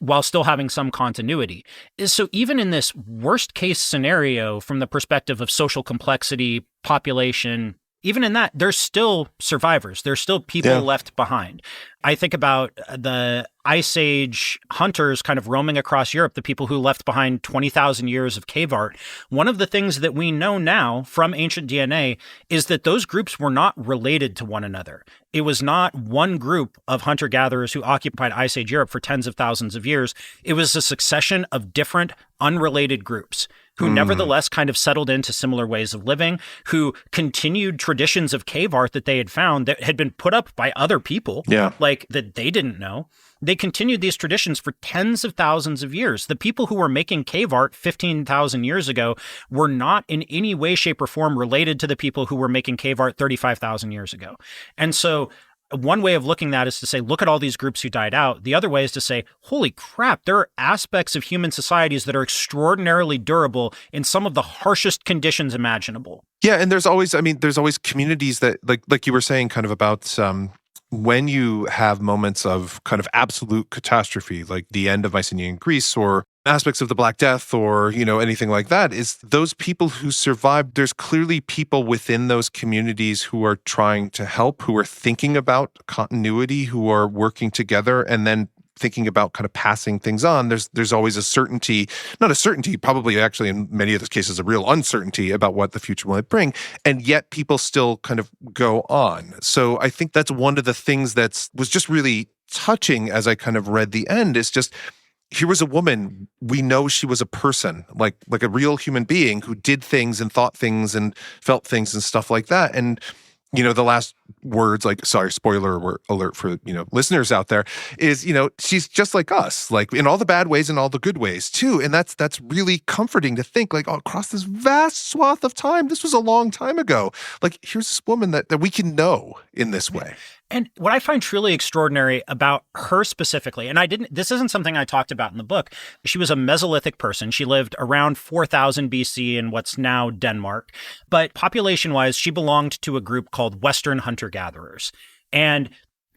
while still having some continuity. So even in this worst case scenario from the perspective of social complexity, population, even in that, there's still survivors. There's still people left behind. I think about the Ice Age hunters kind of roaming across Europe, the people who left behind 20,000 years of cave art. One of the things that we know now from ancient DNA is that those groups were not related to one another. It was not one group of hunter-gatherers who occupied Ice Age Europe for tens of thousands of years. It was a succession of different unrelated groups who nevertheless kind of settled into similar ways of living, who continued traditions of cave art that they had found that had been put up by other people, like that they didn't know. They continued these traditions for tens of thousands of years. The people who were making cave art 15,000 years ago were not in any way, shape, or form related to the people who were making cave art 35,000 years ago. And so one way of looking at that is to say, look at all these groups who died out. The other way is to say, holy crap, there are aspects of human societies that are extraordinarily durable in some of the harshest conditions imaginable. Yeah, and there's always communities that, like you were saying, kind of about when you have moments of kind of absolute catastrophe, like the end of Mycenaean Greece or aspects of the Black Death or, anything like that, is those people who survived, there's clearly people within those communities who are trying to help, who are thinking about continuity, who are working together and then thinking about kind of passing things on. There's always a certainty, not a certainty, probably actually in many of those cases, a real uncertainty about what the future might bring. And yet people still kind of go on. So I think that's one of the things was just really touching as I kind of read the end, is just, here was a woman, we know she was a person, like a real human being who did things and thought things and felt things and stuff like that. And the last words, like, sorry, spoiler alert for, listeners out there, is, she's just like us, like in all the bad ways and all the good ways too. And that's really comforting to think, like, across this vast swath of time, this was a long time ago. Like, here's this woman that we can know in this way. And what I find truly extraordinary about her specifically, and this isn't something I talked about in the book. She was a Mesolithic person. She lived around 4000 BC in what's now Denmark. But population-wise, she belonged to a group called Western hunter-gatherers. And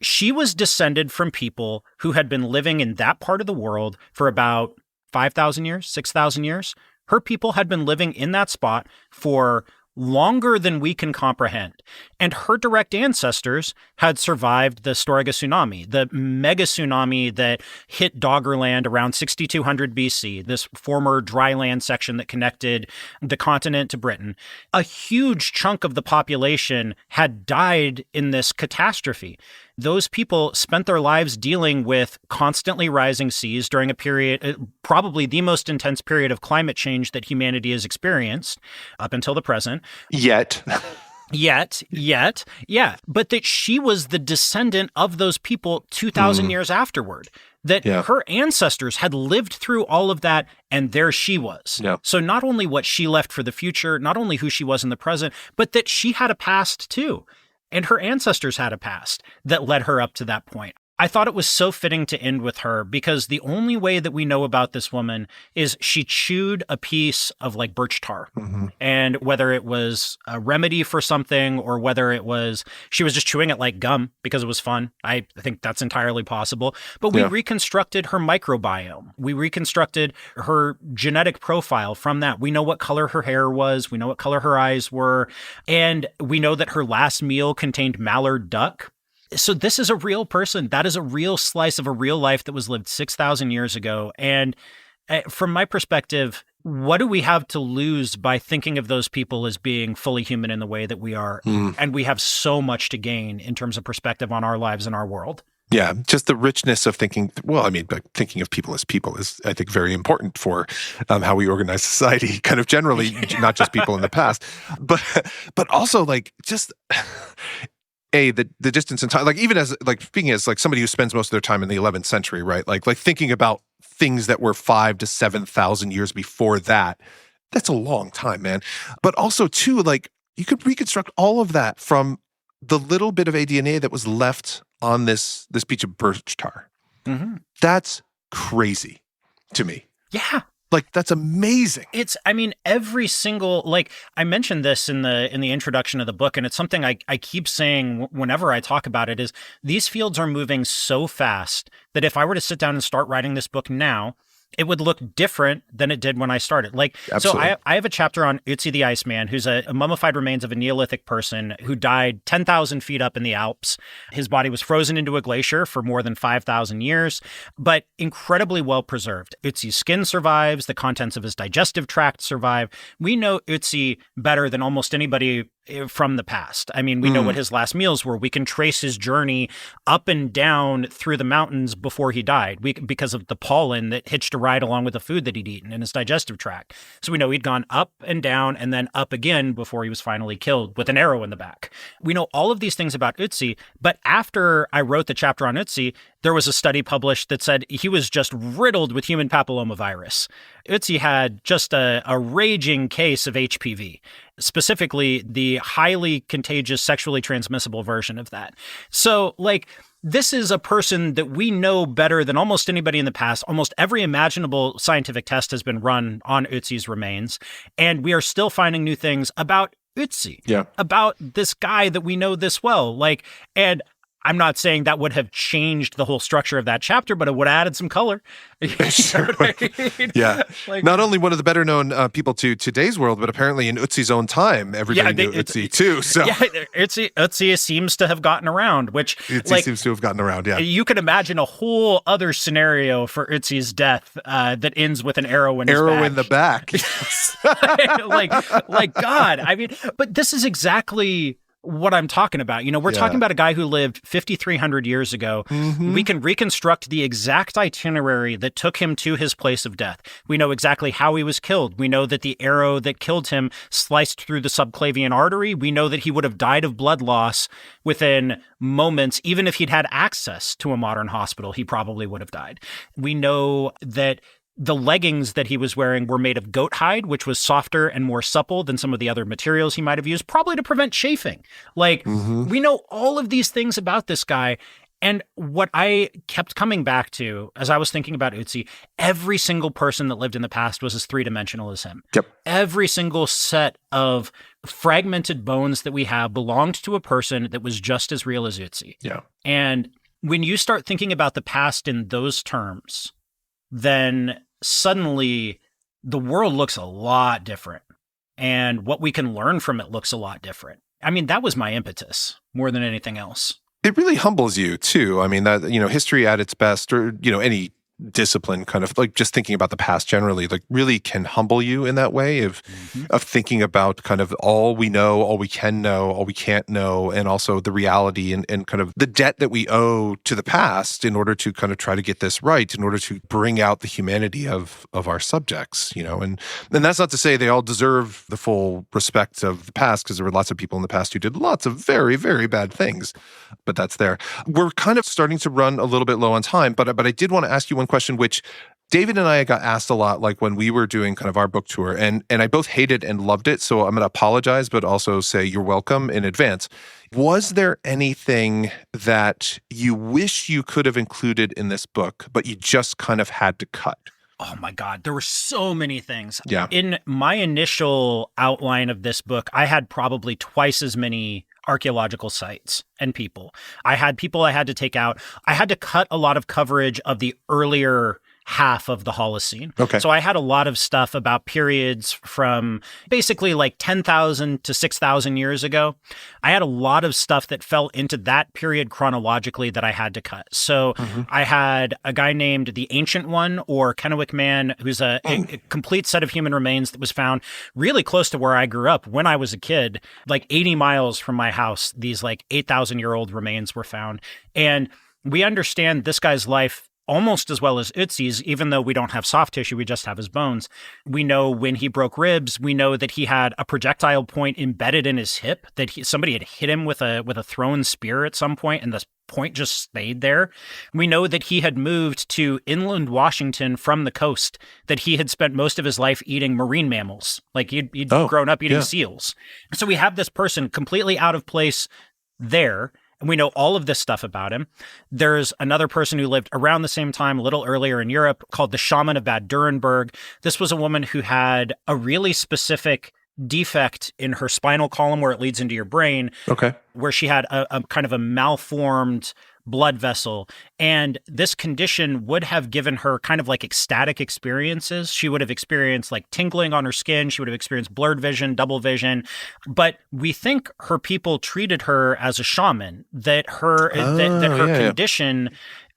she was descended from people who had been living in that part of the world for about 5,000 years, 6,000 years. Her people had been living in that spot for longer than we can comprehend. And her direct ancestors had survived the Storegga tsunami, the mega tsunami that hit Doggerland around 6200 BC, this former dry land section that connected the continent to Britain. A huge chunk of the population had died in this catastrophe. Those people spent their lives dealing with constantly rising seas during a period, probably the most intense period of climate change that humanity has experienced up until the present. Yet, yeah. But that she was the descendant of those people 2,000 years afterward. That her ancestors had lived through all of that, and there she was. Yeah. So not only what she left for the future, not only who she was in the present, but that she had a past too. And her ancestors had a past that led her up to that point. I thought it was so fitting to end with her because the only way that we know about this woman is she chewed a piece of like birch tar. Mm-hmm. And whether it was a remedy for something or whether it was she was just chewing it like gum because it was fun. I think that's entirely possible. But we reconstructed her microbiome. We reconstructed her genetic profile from that. We know what color her hair was. We know what color her eyes were. And we know that her last meal contained mallard duck. So this is a real person. That is a real slice of a real life that was lived 6,000 years ago. And from my perspective, what do we have to lose by thinking of those people as being fully human in the way that we are? And we have so much to gain in terms of perspective on our lives and our world. Yeah, just the richness of thinking, thinking of people as people is, I think, very important for how we organize society, kind of generally, not just people in the past, but also like just... the distance in time, like even as like speaking as like somebody who spends most of their time in the 11th century, right? Like thinking about things that were 5,000 to 7,000 years before that. That's a long time, man. But also too, like you could reconstruct all of that from the little bit of ADN that was left on this piece of birch tar. Mm-hmm. That's crazy to me. Yeah. Like, that's amazing. Every single, like I mentioned this in the introduction of the book, and it's something I keep saying whenever I talk about it, is these fields are moving so fast that if I were to sit down and start writing this book now, it would look different than it did when I started. Like, absolutely. So I have a chapter on Ötzi the Iceman, who's a mummified remains of a Neolithic person who died 10,000 feet up in the Alps. His body was frozen into a glacier for more than 5,000 years, but incredibly well preserved. Ötzi's skin survives. The contents of his digestive tract survive. We know Ötzi better than almost anybody from the past. We know what his last meals were. We can trace his journey up and down through the mountains before he died because of the pollen that hitched a ride along with the food that he'd eaten in his digestive tract. So we know he'd gone up and down and then up again before he was finally killed with an arrow in the back. We know all of these things about Ötzi, but after I wrote the chapter on Ötzi, there was a study published that said he was just riddled with human papillomavirus. Ötzi had just a raging case of HPV, specifically the highly contagious sexually transmissible version of that. So, like, this is a person that we know better than almost anybody in the past. Almost every imaginable scientific test has been run on Ötzi's remains, and we are still finding new things about Ötzi, about this guy that we know this well. Like, and I'm not saying that would have changed the whole structure of that chapter, but it would have added some color. Yeah. Like, not only one of the better known people to today's world, but apparently in Ötzi's own time, everybody knew Ötzi too. So Ötzi seems to have gotten around, which seems to have gotten around. Yeah. You could imagine a whole other scenario for Ötzi's death that ends with an arrow in his back. In the back. like God. But this is exactly what I'm talking about. We're talking about a guy who lived 5,300 years ago. Mm-hmm. We can reconstruct the exact itinerary that took him to his place of death. We know exactly how he was killed. We know that the arrow that killed him sliced through the subclavian artery. We know that he would have died of blood loss within moments. Even if he'd had access to a modern hospital, he probably would have died. We know that the leggings that he was wearing were made of goat hide, which was softer and more supple than some of the other materials he might have used, probably to prevent chafing. We know all of these things about this guy. And what I kept coming back to as I was thinking about Ötzi, every single person that lived in the past was as three-dimensional as him. Yep. Every single set of fragmented bones that we have belonged to a person that was just as real as Ötzi. Yeah. And when you start thinking about the past in those terms, then suddenly the world looks a lot different. And what we can learn from it looks a lot different. I mean, that was my impetus more than anything else. It really humbles you too. I mean, that, history at its best, or, any discipline, kind of like just thinking about the past generally, like really can humble you in that way of thinking about kind of all we know, all we can know, all we can't know, and also the reality and kind of the debt that we owe to the past in order to kind of try to get this right, in order to bring out the humanity of our subjects, and that's not to say they all deserve the full respect of the past, because there were lots of people in the past who did lots of very, very bad things, but that's there. We're kind of starting to run a little bit low on time, but I did want to ask you one question, which David and I got asked a lot, like when we were doing kind of our book tour, and I both hated and loved it. So I'm going to apologize, but also say you're welcome in advance. Was there anything that you wish you could have included in this book, but you just kind of had to cut? Oh my God, there were so many things. Yeah. In my initial outline of this book, I had probably twice as many archaeological sites and people. I had people I had to take out. I had to cut a lot of coverage of the earlier half of the Holocene. Okay. So I had a lot of stuff about periods from basically like 10,000 to 6,000 years ago. I had a lot of stuff that fell into that period chronologically that I had to cut. So I had a guy named the Ancient One, or Kennewick Man, who's a complete set of human remains that was found really close to where I grew up when I was a kid, like 80 miles from my house. These like 8,000-year-old remains were found. And we understand this guy's life almost as well as Ötzi's, even though we don't have soft tissue, we just have his bones. We know when he broke ribs, we know that he had a projectile point embedded in his hip, that somebody had hit him with a thrown spear at some point, and the point just stayed there. We know that he had moved to inland Washington from the coast, that he had spent most of his life eating marine mammals, like he'd grown up eating seals. So we have this person completely out of place there. And we know all of this stuff about him. There's another person who lived around the same time, a little earlier in Europe, called the Shaman of Bad Durenberg. This was a woman who had a really specific defect in her spinal column where it leads into your brain. Okay. Where she had a kind of a malformed blood vessel. And this condition would have given her kind of like ecstatic experiences. She would have experienced like tingling on her skin. She would have experienced blurred vision, double vision. But we think her people treated her as a shaman, that her condition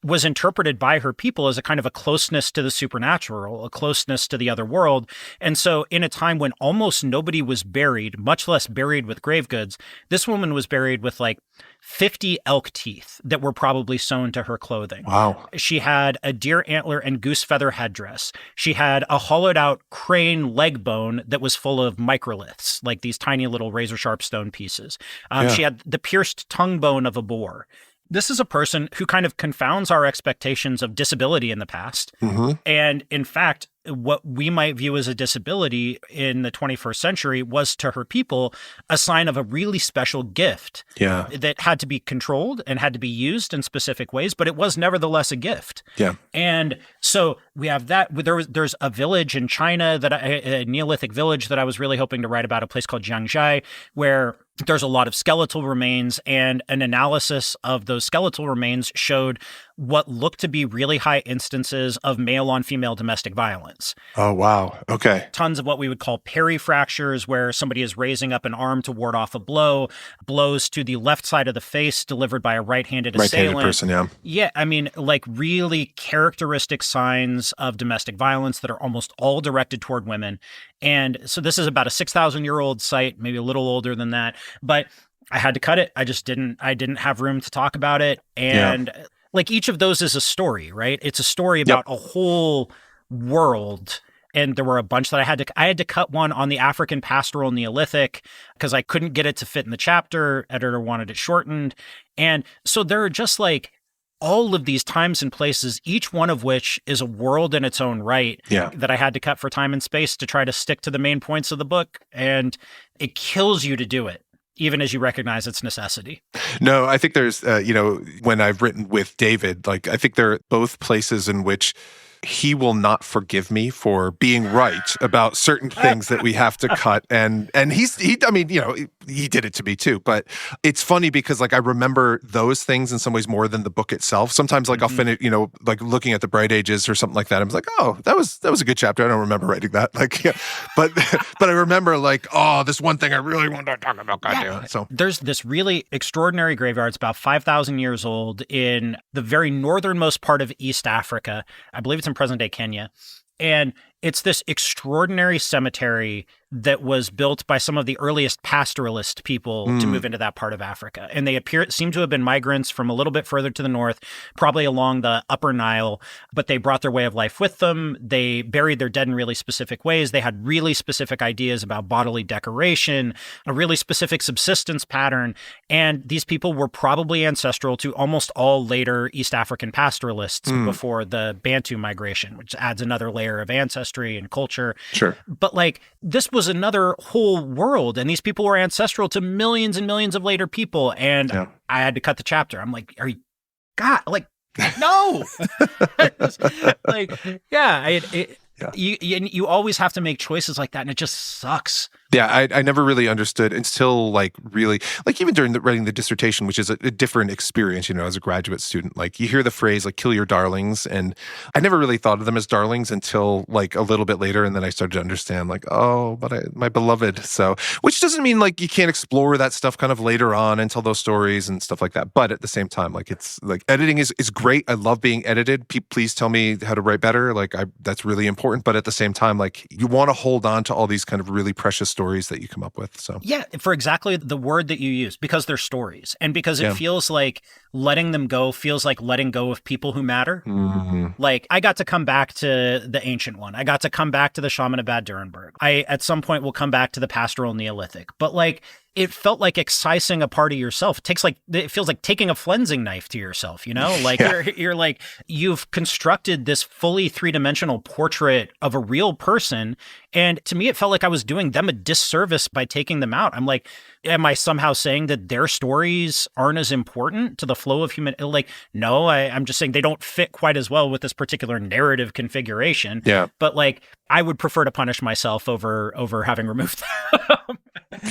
was interpreted by her people as a kind of a closeness to the supernatural, a closeness to the other world. And so in a time when almost nobody was buried, much less buried with grave goods, this woman was buried with like 50 elk teeth that were probably sewn to her clothing. Wow. She had a deer antler and goose feather headdress. She had a hollowed out crane leg bone that was full of microliths, like these tiny little razor sharp stone pieces. She had the pierced tongue bone of a boar. This is a person who kind of confounds our expectations of disability in the past. And in fact, what we might view as a disability in the 21st century was to her people a sign of a really special gift that had to be controlled and had to be used in specific ways, but it was nevertheless a gift. Yeah. And so we have that. There's a village in China, a Neolithic village that I was really hoping to write about, a place called Jiangzhai, where there's a lot of skeletal remains, and an analysis of those skeletal remains showed what looked to be really high instances of male on female domestic violence. Oh, wow. Okay. Tons of what we would call perifractures, where somebody is raising up an arm to ward off a blow, blows to the left side of the face delivered by a right-handed assailant. Right-handed person, yeah. Yeah, I mean, like really characteristic signs of domestic violence that are almost all directed toward women. And so this is about a 6,000-year-old site, maybe a little older than that, but I had to cut it. I didn't have room to talk about it. And like each of those is a story, right? It's a story about a whole world. And there were a bunch that I had to cut one on the African pastoral Neolithic because I couldn't get it to fit in the chapter. Editor wanted it shortened. And so there are just like all of these times and places, each one of which is a world in its own right that I had to cut for time and space to try to stick to the main points of the book. And it kills you to do it. even as you recognize its necessity. No, I think there's, when I've written with David, like, I think there are both places in which he will not forgive me for being right about certain things that we have to cut. And he did it to me too. But it's funny because like I remember those things in some ways more than the book itself. Sometimes like I'll finish, like looking at the Bright Ages or something like that. I'm like, oh, that was a good chapter. I don't remember writing that. Like, yeah. But I remember like, oh, this one thing I really wanted to talk about. Goddamn it. So there's this really extraordinary graveyard. It's about 5,000 years old in the very northernmost part of East Africa. I believe it's in present-day Kenya. And it's this extraordinary cemetery that was built by some of the earliest pastoralist people to move into that part of Africa. And they seem to have been migrants from a little bit further to the north, probably along the upper Nile, but they brought their way of life with them. They buried their dead in really specific ways. They had really specific ideas about bodily decoration, a really specific subsistence pattern. And these people were probably ancestral to almost all later East African pastoralists before the Bantu migration, which adds another layer of ancestry and culture. Sure. But like, this was another whole world, and these people were ancestral to millions and millions of later people. And I had to cut the chapter. I'm like, are you, God, like, no, like, yeah, you always have to make choices like that, and it just sucks. Yeah, I never really understood until like really, like even during writing the dissertation, which is a different experience, as a graduate student. Like you hear the phrase like kill your darlings, and I never really thought of them as darlings until like a little bit later, and then I started to understand like, oh, but my beloved. So, which doesn't mean like you can't explore that stuff kind of later on and tell those stories and stuff like that. But at the same time, like it's like editing is great. I love being edited. Please tell me how to write better. Like that's really important. But at the same time, like you want to hold on to all these kind of really precious stories that you come up with. So yeah, for exactly the word that you use, because they're stories, and because it feels like letting them go feels like letting go of people who matter. Like I got to come back to the ancient one. I got to come back to the shaman of Bad Durenberg. I at some point will come back to the pastoral Neolithic. But like it felt like excising a part of yourself. It feels like taking a flensing knife to yourself, like you're like, you've constructed this fully three-dimensional portrait of a real person. And to me, it felt like I was doing them a disservice by taking them out. I'm like, am I somehow saying that their stories aren't as important to the flow of human? Like, no, I'm just saying they don't fit quite as well with this particular narrative configuration. Yeah. But like, I would prefer to punish myself over having removed them.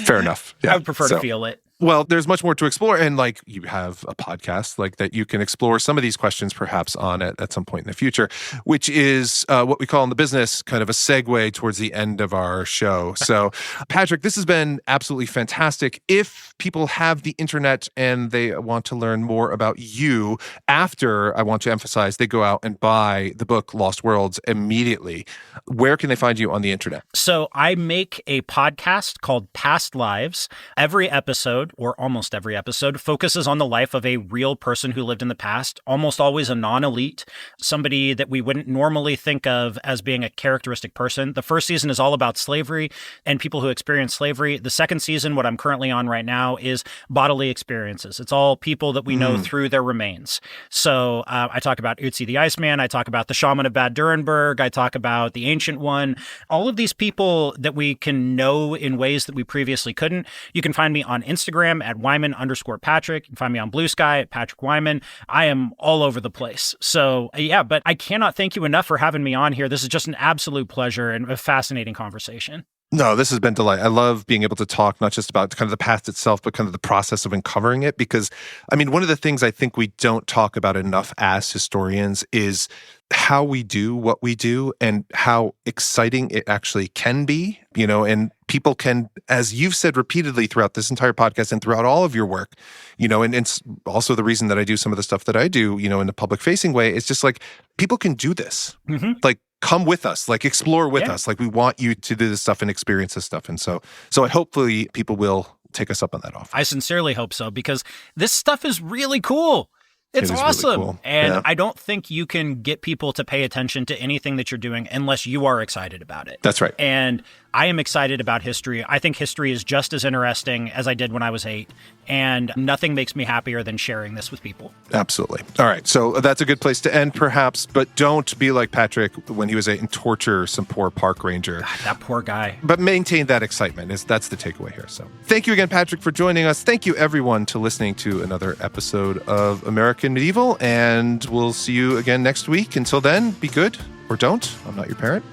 Fair enough. Yeah. I would prefer to feel it. Well, there's much more to explore. And like you have a podcast like that you can explore some of these questions perhaps on at some point in the future, which is what we call in the business kind of a segue towards the end of our show. So Patrick, this has been absolutely fantastic. If people have the internet and they want to learn more about you after, I want to emphasize, they go out and buy the book Lost Worlds immediately, where can they find you on the internet? So I make a podcast called Past Lives. Every episode, or almost every episode, focuses on the life of a real person who lived in the past, almost always a non-elite, somebody that we wouldn't normally think of as being a characteristic person. The first season is all about slavery and people who experienced slavery. The second season, what I'm currently on right now, is bodily experiences. It's all people that we know through their remains. So I talk about Ötzi the Iceman. I talk about the shaman of Bad Durenberg. I talk about the Ancient One. All of these people that we can know in ways that we previously couldn't. You can find me on Instagram at Wyman_Patrick. You can find me on Blue Sky at Patrick Wyman. I am all over the place. So yeah, but I cannot thank you enough for having me on here. This is just an absolute pleasure and a fascinating conversation. No, this has been delight. I love being able to talk not just about kind of the past itself, but kind of the process of uncovering it. Because, I mean, one of the things I think we don't talk about enough as historians is how we do what we do and how exciting it actually can be, and people can, as you've said repeatedly throughout this entire podcast and throughout all of your work, and it's also the reason that I do some of the stuff that I do, in a public facing way. It's just like, people can do this. Like, come with us, like explore with us. Like we want you to do this stuff and experience this stuff. And so hopefully people will take us up on that offer. I sincerely hope so, because this stuff is really cool. It's awesome. Really cool. And I don't think you can get people to pay attention to anything that you're doing unless you are excited about it. That's right. And I am excited about history. I think history is just as interesting as I did when I was 8. And nothing makes me happier than sharing this with people. Absolutely. All right. So that's a good place to end, perhaps. But don't be like Patrick when he was 8 and torture some poor park ranger. God, that poor guy. But maintain that excitement. That's the takeaway here. So thank you again, Patrick, for joining us. Thank you, everyone, to listening to another episode of American Medieval. And we'll see you again next week. Until then, be good or don't. I'm not your parent.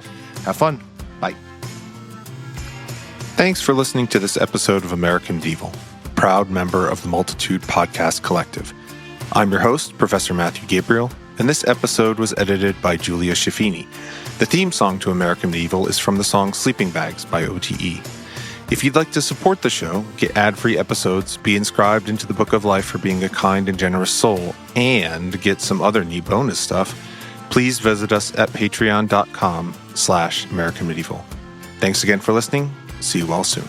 Have fun. Bye. Thanks for listening to this episode of American Medieval, proud member of the Multitude Podcast Collective. I'm your host, Professor Matthew Gabriel, and this episode was edited by Julia Schiffini. The theme song to American Medieval is from the song Sleeping Bags by OTE. If you'd like to support the show, get ad-free episodes, be inscribed into the Book of Life for being a kind and generous soul, and get some other neat bonus stuff, please visit us at patreon.com/American Medieval. Thanks again for listening. See you all soon.